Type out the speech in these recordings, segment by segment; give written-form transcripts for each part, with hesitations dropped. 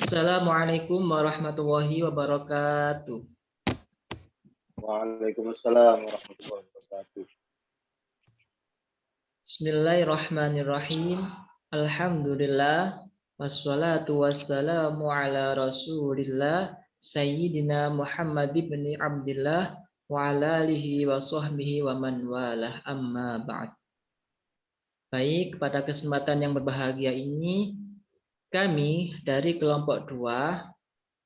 Assalamualaikum warahmatullahi wabarakatuh. Waalaikumsalam warahmatullahi wabarakatuh. Bismillahirrahmanirrahim. Alhamdulillah. Wassalatu wassalamu ala rasulillah. Sayyidina Muhammad ibn Abdillah. Wa ala alihi wa sahbihi wa man walah, amma ba'd. Baik, pada kesempatan yang berbahagia ini, kami dari kelompok 2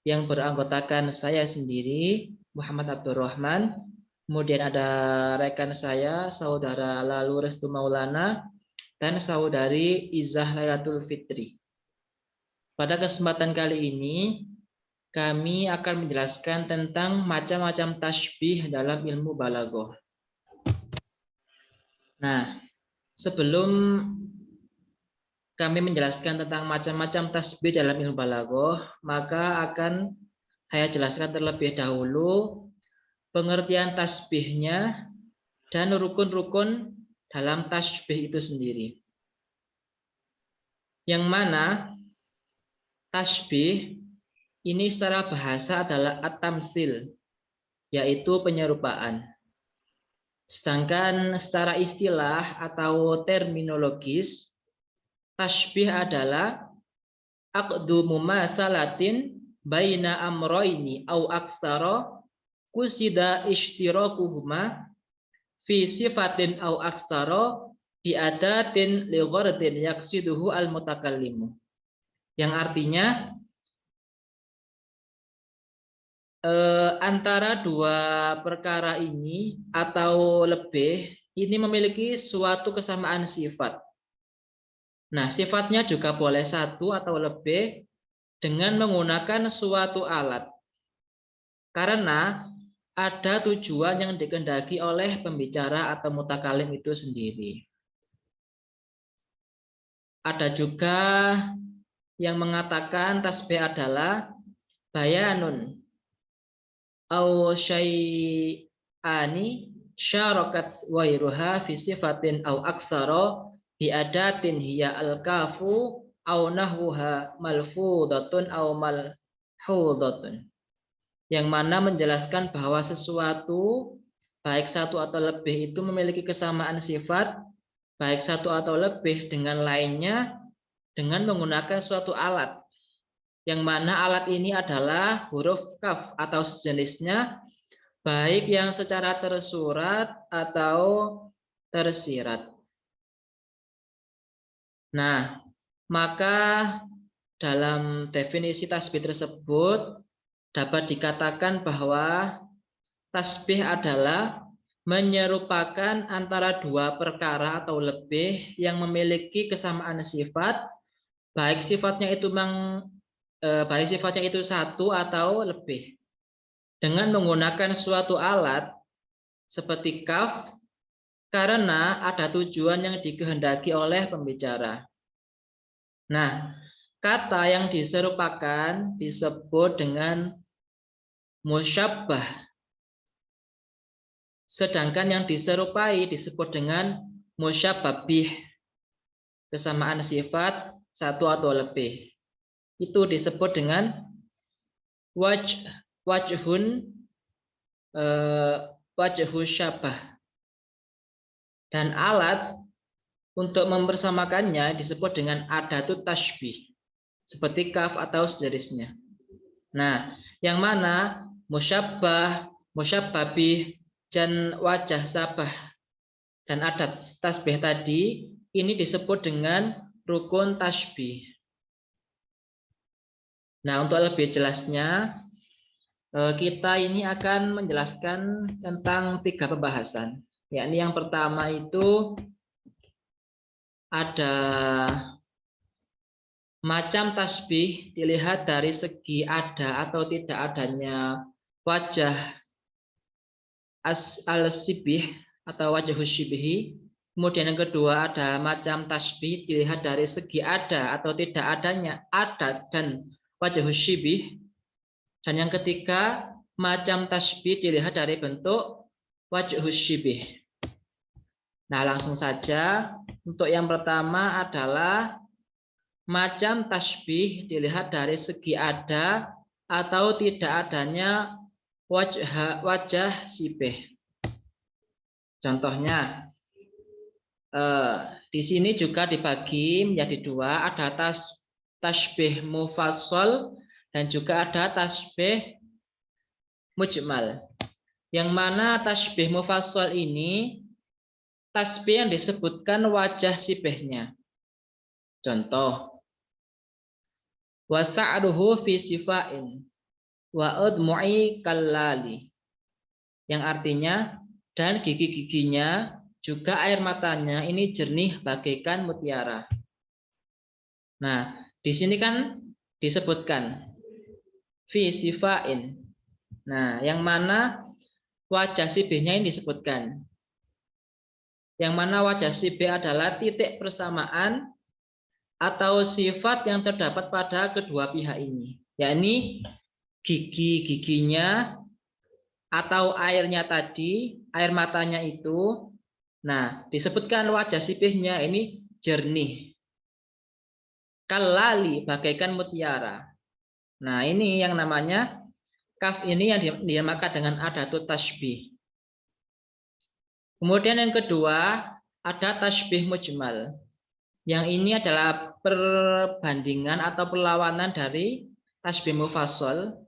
yang beranggotakan saya sendiri, Muhammad Abdurrahman, kemudian ada rekan saya, saudara Lalu Restu Maulana, dan saudari Izzah Lailatul Fitri. Pada kesempatan kali ini, kami akan menjelaskan tentang macam-macam tasbih dalam ilmu balaghah. Nah, sebelum kami menjelaskan tentang macam-macam tasbih dalam ilmu balaghah, maka akan saya jelaskan terlebih dahulu pengertian tasbihnya dan rukun-rukun dalam tasbih itu sendiri. Yang mana tasbih ini secara bahasa adalah at-tamsil, yaitu penyerupaan. Sedangkan secara istilah atau terminologis, tasbih adalah aqdu mumatsalatin baina amroini au aktsara kusida ishtirakuhuma fi sifatin au aktsara bi adatin li ghardin yaqsiduhu al mutakallimu. Yang artinya antara dua perkara ini atau lebih ini memiliki suatu kesamaan sifat. Nah, sifatnya juga boleh satu atau lebih dengan menggunakan suatu alat. Karena ada tujuan yang dikehendaki oleh pembicara atau mutakalim itu sendiri. Ada juga yang mengatakan tasbih adalah bayanun au syai'ani syarakat wairuha fi sifatin au aktsara bi adatin hiya al-kafu au nahwuha malfudatun au malhudatun. Yang mana menjelaskan bahwa sesuatu baik satu atau lebih itu memiliki kesamaan sifat, baik satu atau lebih dengan lainnya dengan menggunakan suatu alat. Yang mana alat ini adalah huruf kaf atau sejenisnya, baik yang secara tersurat atau tersirat. Nah, maka dalam definisi tasbih tersebut dapat dikatakan bahwa tasbih adalah menyerupakan antara dua perkara atau lebih yang memiliki kesamaan sifat, baik sifatnya itu satu atau lebih, dengan menggunakan suatu alat seperti kaf karena ada tujuan yang dikehendaki oleh pembicara. Nah, kata yang diserupakan disebut dengan musyabbah, sedangkan yang diserupai disebut dengan musyabbabih, kesamaan sifat satu atau lebih. Itu disebut dengan wajhun syabah. Dan alat untuk mempersamakannya disebut dengan adatut tasbih, seperti kaf atau sejenisnya. Nah, yang mana musyabbah, musyabbabih, dan wajah sabah dan adat tasbih tadi ini disebut dengan rukun tasbih. Nah, untuk lebih jelasnya kita ini akan menjelaskan tentang 3 pembahasan. Yakni yang pertama itu ada macam tasbih dilihat dari segi ada atau tidak adanya wajah al-sibih atau wajah syibhi. Kemudian yang kedua ada macam tasbih dilihat dari segi ada atau tidak adanya adat dan wajah syibih. Dan yang ketiga macam tasbih dilihat dari bentuk wajah syibih. Nah, langsung saja untuk yang pertama adalah macam tasbih dilihat dari segi ada atau tidak adanya wajah sibih. Contohnya, di sini juga dibagi menjadi dua, ada tasbih mufassal dan juga ada tasbih mujmal. Yang mana tasbih mufassal ini tasbih yang disebutkan wajah sibihnya. Contoh, wa sa'ruhu fi sifain wa udmu'i kallali. Yang artinya, dan gigi-giginya juga air matanya ini jernih bagaikan mutiara. Nah, di sini kan disebutkan fi sifain. Nah, yang mana wajah sibihnya ini disebutkan. Yang mana wajah sibih adalah titik persamaan atau sifat yang terdapat pada kedua pihak ini, yakni gigi-giginya atau airnya tadi, air matanya itu, nah disebutkan wajah sibihnya ini jernih, kalali bagaikan mutiara. Nah ini yang namanya kaf ini yang dinamakan dengan adatut tasbih. Kemudian yang kedua ada tasbih mujmal. Yang ini adalah perbandingan atau perlawanan dari tasbih mufassal,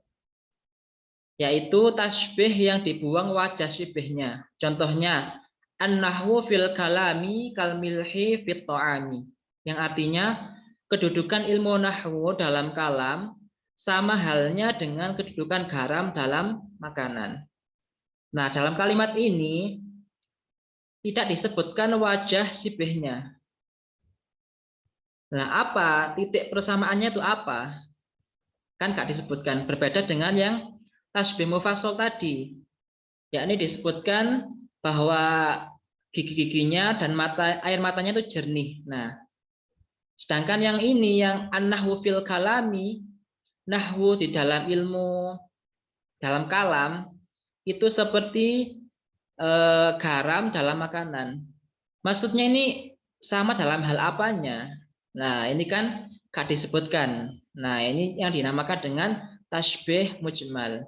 yaitu tasbih yang dibuang wajah sibihnya. Contohnya, an-nahwu fil kalami kal milhi fit ta'ami. Yang artinya, kedudukan ilmu nahwu dalam kalam sama halnya dengan kedudukan garam dalam makanan. Nah, dalam kalimat ini tidak disebutkan wajah sibihnya. Nah, apa titik persamaannya itu apa? Kan gak disebutkan. Berbeda dengan yang tasbih mufassal tadi, yakni disebutkan bahwa gigi-giginya dan air matanya itu jernih. Nah, sedangkan yang ini yang an-nahwu fil kalami, nahwu di dalam ilmu dalam kalam itu seperti garam dalam makanan. Maksudnya ini sama dalam hal apanya? Nah, ini kan gak disebutkan. Nah, ini yang dinamakan dengan tasbih mujmal.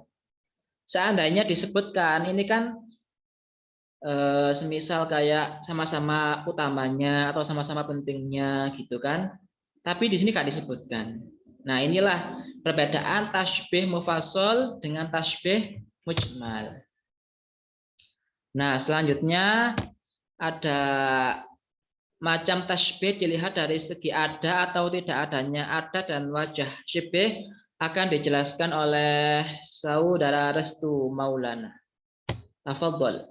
Seandainya disebutkan, ini kan semisal kayak sama-sama utamanya atau sama-sama pentingnya gitu kan. Tapi di sini gak disebutkan. Nah, inilah perbedaan tasbih mufassal dengan tasbih mujmal. Nah, selanjutnya ada macam tasbih dilihat dari segi ada atau tidak adanya ada dan wajah syibih akan dijelaskan oleh Saudara Restu Maulana. Tafadhol.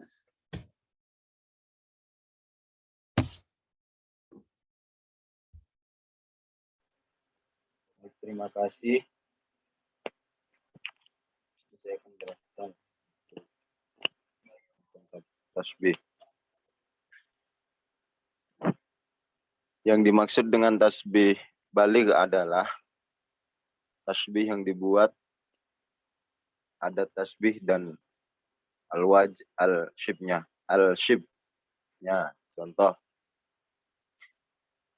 Terima kasih. Saya akan jelaskan tentang tasbih. Yang dimaksud dengan tasbih baligh adalah tasbih yang dibuat ada tasbih dan al-shibnya. Contoh,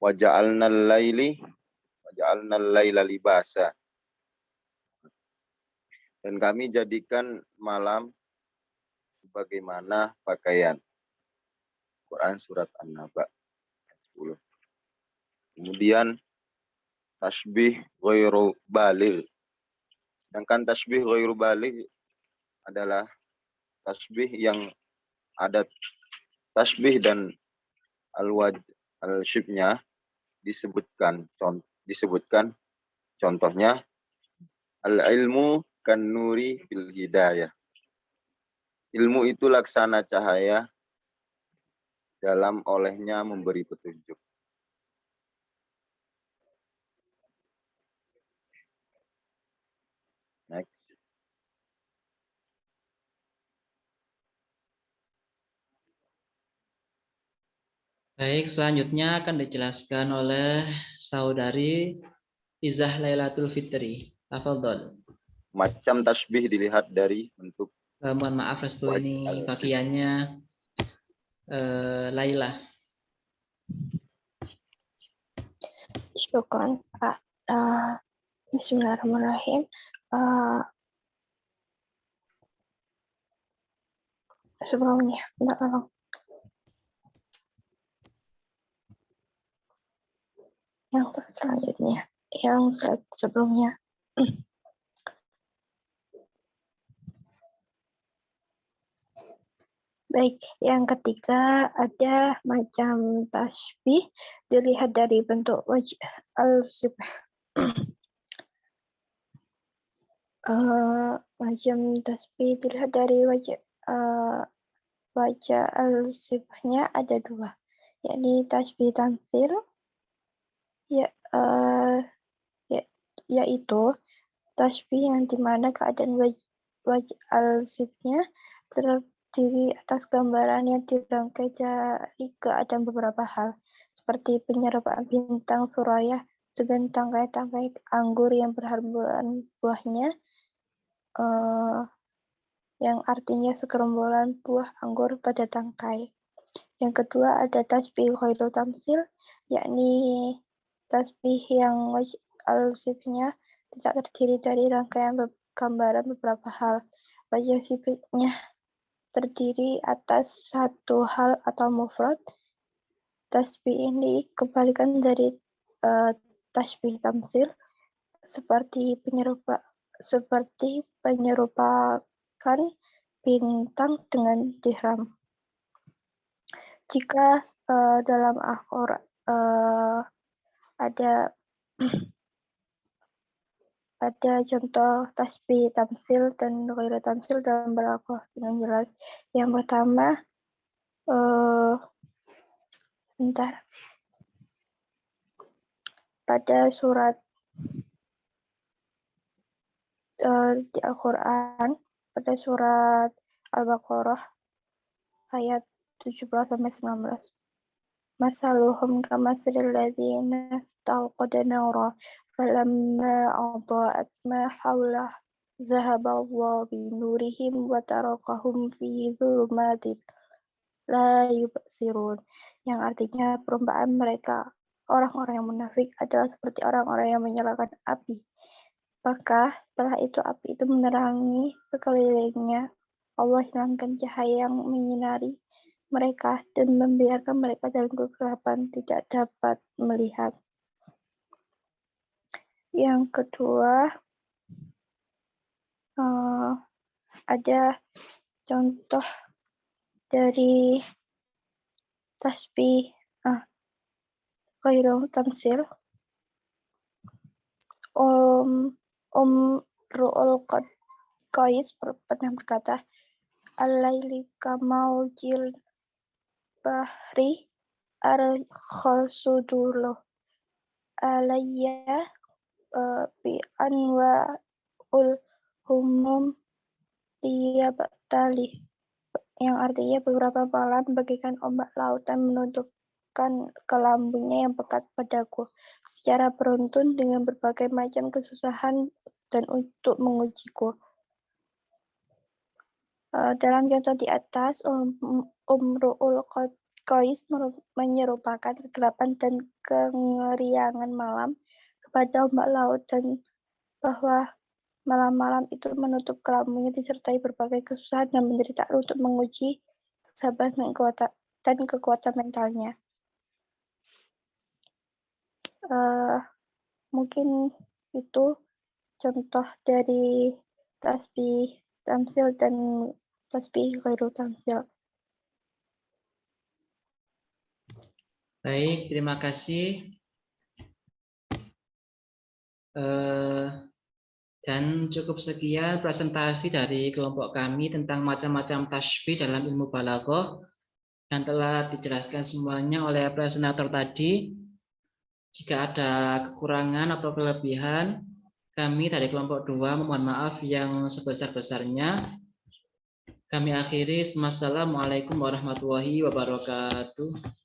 waja'alnal laila libasa. Dan kami jadikan malam sebagaimana pakaian. Quran surat An-Naba 10. Kemudian tasbih ghairu baligh. Sedangkan tasbih ghairu baligh adalah tasbih yang ada tasbih dan al-shibnya disebutkan contohnya al-ilmu kan nuri fil hidayah. Ilmu itu laksana cahaya dalam olehnya memberi petunjuk. Next. Baik, selanjutnya akan dijelaskan oleh Saudari Izah Lailatul Fitri. Tafadhol. Macam tasbih dilihat dari bentuk. Mohon maaf Restu, ini bagiannya Laila. Syukran, Kak. Bismillahirrahmanirrahim. Sebelumnya, bentar, tolong. Yang selanjutnya, yang sebelumnya. Baik, yang ketiga ada macam tasbih dilihat dari bentuk wajah al-sibh. Macam tasbih dilihat dari wajah al-sibhnya ada dua, yakni tasbih tamtsil, yaitu tasbih yang dimana keadaan wajah al-sibhnya terdiri atas gambaran yang dirangkai dari keadaan beberapa hal, seperti penyerupaan bintang suraya dengan tangkai-tangkai anggur yang berhamburan buahnya, yang artinya segerombolan buah anggur pada tangkai. Yang kedua ada tasbih ghairul tamtsil, yakni tasbih yang wajh al-sibhnya tidak terdiri dari rangkaian gambaran beberapa hal. Wajah sibhnya terdiri atas satu hal atau mufrad. Tasbih ini kebalikan dari tasbih tamtsil, seperti penyerupakan bintang dengan dirham. Jika dalam Al-Quran ada contoh tasbih tamtsil dan ghairu tamtsil dalam balaghah dengan jelas. Yang pertama, pada surat di Al-Quran, pada surat Al-Baqarah ayat 17-19. Masaluhum kamathalil ladzina istawqada nara falamma adaa'at ma hawlah dhahaballahu binurihim wa tarakahum fi dhulumatin la yubsirun. Yang artinya perumpamaan mereka orang-orang yang munafik adalah seperti orang-orang yang menyalakan api. Maka setelah itu api itu menerangi sekelilingnya. Allah hilangkan cahaya yang menyinari mereka dan membiarkan mereka dalam kegelapan tidak dapat melihat. Yang kedua, ada contoh dari tasbih ghairu tamtsil. Ru'ul Qais pernah berkata, al-laili kamaujil bahri arkhasudullah alayya bi anwa'ul humum liyabtali, yang artinya beberapa malam bagaikan ombak lautan menutupkan kelambunya yang pekat padaku secara beruntun dengan berbagai macam kesusahan dan untuk mengujiku. Dalam contoh di atas, Ru'ul Qais menyerupakan kegelapan dan kengeriangan malam kepada ombak laut, dan bahwa malam-malam itu menutup kelambunya disertai berbagai kesusahan dan penderitaan untuk menguji kesabaran dan kekuatan mentalnya. Mungkin itu contoh dari tasbih tamtsil dan tasbih ghairu tamtsil. Baik, terima kasih. Dan cukup sekian presentasi dari kelompok kami tentang macam-macam tasbih dalam ilmu balaghah yang telah dijelaskan semuanya oleh presentator tadi. Jika ada kekurangan atau kelebihan, kami dari kelompok 2 memohon maaf yang sebesar-besarnya. Kami akhiri. Wassalamualaikum warahmatullahi wabarakatuh.